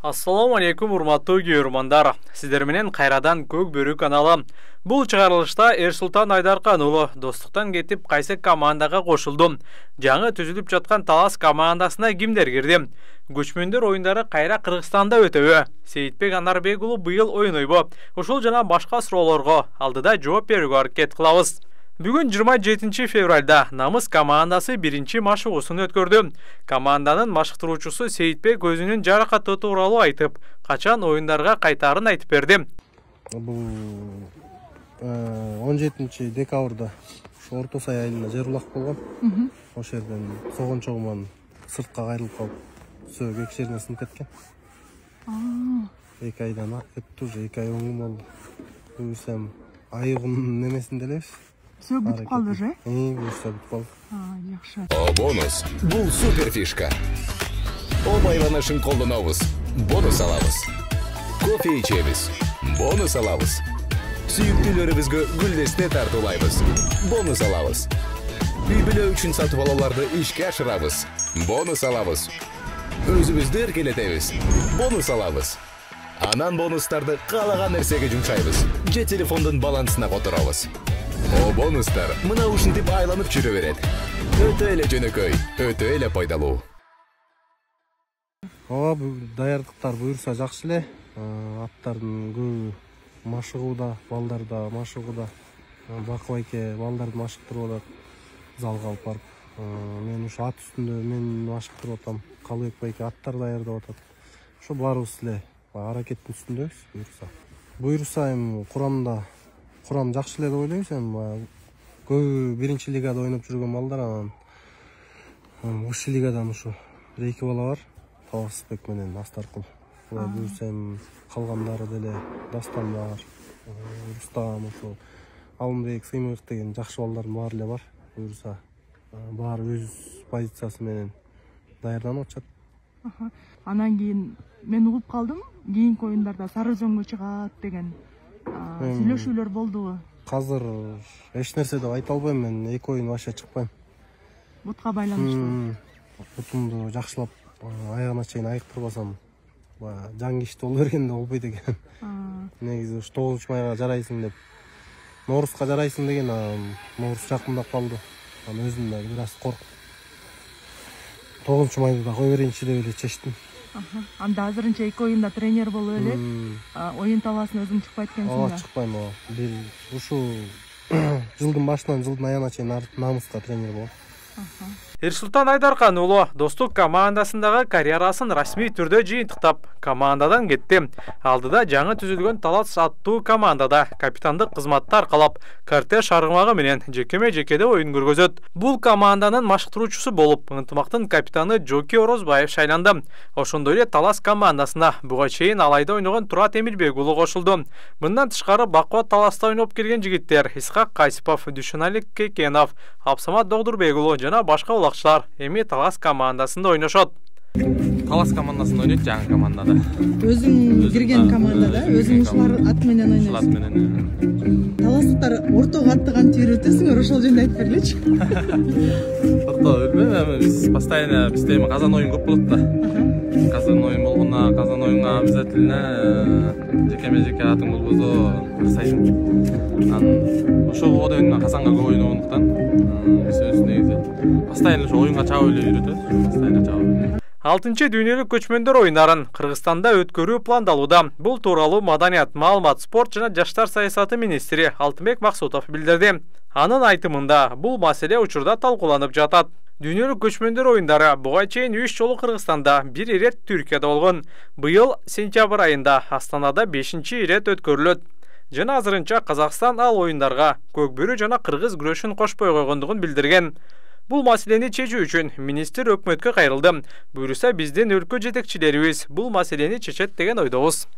Assalamu алейкум, урматтуу көрөрмандар. Сиздер менен Кайрадан Көк Бөрү каналы. Бул чыгарылышта Эрсултан Айдаркан уулу достуктан кетип кайсы командага кошулду? Жаңы түзүлүп жаткан Талас командасына кимдер кирди? Көчмөндөр оюндары кайра Кыргызстанда өтөбү? Сейитбек Анарбек уулу быйыл ойнойбу? Ушул жана башка суроолорго алдыда жооп берүүгө аракет кылабыз. Бүгін 27 февральда Намыс командасы биринчи машыгуусун өткөрдү. Команданын машыктыруучусу Сейитбек өзүнүн жаракаты тууралуу айтып, качан оюндарга кайтаарын айтып берди. Бул 17 декабрда Орто Сай айылында жер улак болгон. Ошол жерден согончогуман сыртка кайрылып калып, сөөгө кичине сынып кеткен. 2 айдан өттү, уже 2 ай болду. Буюрсам айыгым немесин элебиз. Все бүтүп калды же? Все бүтүп калды. Жакшы. Бонус. Бул супер фишка. Байланышын колдонобуз. Бонус алабыз. Кофе ичебиз. Бонус алабыз. Сүйүктүүлөрүбүзгө гүлдесте тартуулайбыз. Бонус алабыз. Үй бүлө үчүн сатып алууларды ишке ашырабыз. Бонус алабыз. Өзүбүздү эркелетебиз. Бонус алабыз. Анан бонустарды каалаган нерсеге жумшайбыз. Же телефондун балансына которобуз. Бонустар мына ушинтип айланып жүрө берет. Өтө эле жөнөкөй, өтө эле пайдалуу. Даярдыктар буюрса жакшы эле. Аттардын көбү машыгууда, балдар да машыгууда. Бакыбайке балдарды машыктырып атат. Залга алып барып. Мен ушу ат үстүндө мен машыктырып атам. Калыбек байке аттар даярдап атат. Ошо баарыбыз эле аракеттин үстүндөбүз буюрса. Буюрса эми Курам жакшы эле деп ойлойбуз. Көбү биринчи лигада ойноп жүргөн балдар, анан уш лигадан ушу 2 бала бар. Таласбек менен Астаркул. Булар буюрса калгандары деле Дастан бар, Рустам, ошо Алмбек, Сыймык деген жакшы балдардын баары эле бар. Буюрса баары өз позициясы менен даярданып атышат. Анан кийин мен угуп калдым, кийинки оюндарда Сары Өзөнгө чыгат деген сүйлөшүүлөр болдубу? Азыр эч нерсе деп айта албайм, мен 2 оюн вообще чыкпайм. Бутка байланыштуу. Бутумду жакшылап аягына чейин айыктырбасам, жан кишти боло бергенде болбойт экен. Негизи ушу 9-майга жарайсың деп, Ноорузга жарайсың деген, Ноорус жакындап калды. Анан өзүм да бир аз коркуп 9-майды да кой берейинчи деп эле чечтим. Анда азырынча 2 оюнда тренер болуп эле, оюн талаасына өзүң чыкпайт экенсиң да? Чыкпайм. Бир ушу жылдын башынан жылдын аягына чейин Намыска тренер болом. Эрсултан Айдаркан уулу достук командасындагы карьерасын расмий түрдө жыйынтыктап, командадан кетти. Алдыда жаңы түзүлгөн Талас аттуу командада капитандык кызматты аркалап, кортеж аргымагы менен жекеме-жекеде оюн көргөзөт. Бул команданын машыктыруучусу болуп, ынтымактын капитаны Жоки Орозбаев шайланды. Ошондой эле Талас командасына буга чейин алайда ойногон Турат Эмилбек уулу кошулду. Мындан тышкары бакубат Таласта ойноп келген жигиттер Исхак Кайсипов, Дүйшөналик Кекенов, Абсамат Догдурбек уулу жана башка эми Талас командасында ойношот. Талас командасында ойнойт, жаңы командада. Өзүң кирген командада, өзүң ушулар ат менен ойнойсуң. Таластар ортого атты кантип үйрөтөсүңөр, ошол жөнүндө айтып бергилечи. Орто билбейм, биз постоянно бизде казан оюн көп болот да. Казан оюн болгондо, казан оюнга обязательно жекеме-жеке атың болбосо кырсайсың. Ошол одон казанга көп ойногондуктан биз өзүбүз негизи постоянно ошо оюнга чабып эле үйрөтөбүз, постоянно чабып. 6-чы дүйнөлүк көчмөндөр оюндарын Кыргызстанда өткөрүү пландалууда. Бул тууралуу Маданият, маалымат, спорт жана жаштар саясаты министри Алтынбек Максутов билдирди. Анын айтымында бул маселе учурда талкууланып жатат. Дүйнөлүк көчмөндөр оюндары буга чейин 3 жолу Кыргызстанда, 1 ирет Түркияда болгон. Быйыл сентябрь айында Астанада 5-чи ирет өткөрүлөт. Жана азырынча Казакстан ал оюндарга Көк Бөрү жана кыргыз күрөшүн кошпой койгондугун билдирген. Бул маселени чечүү үчүн министр өкмөткө кайрылды. Буюрса биздин өлкө жетекчилерибиз бул маселени чечет деген ойдобуз.